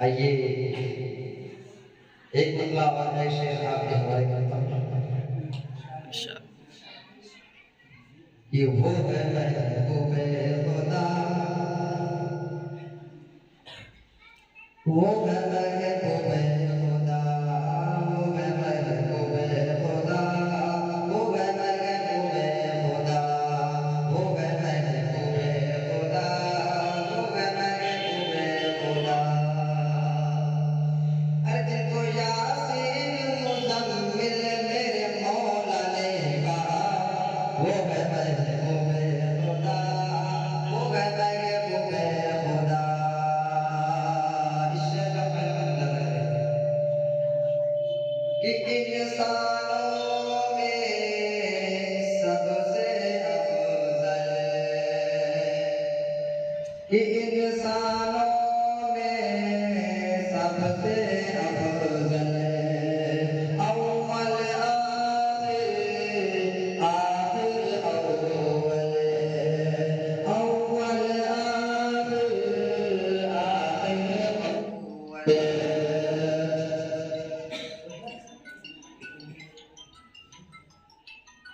आइए एक मतला और एक शेर आपके हवाले करता हूँ कि वो है महबूबे खुदा, वो है महबूबे खुदा, वो है महबूबे खुदा, वो है महबूबे खुदा, वो है महबूबे खुदा, वो है महबूबे खुदा। अरे जिनको यासीन मुज़म्मिल मेरे मौला ने कहा, वो है महबूबे खुदा, वो है महबूबे खुदा। इस शेर का पहला मतलब है कि इंसानों में सबसे अफजल, कि इंसानों में सबसे अफजल, अव्वल आखिर आखिर अव्वल, अव्वल आखिर आखिर अव्वल।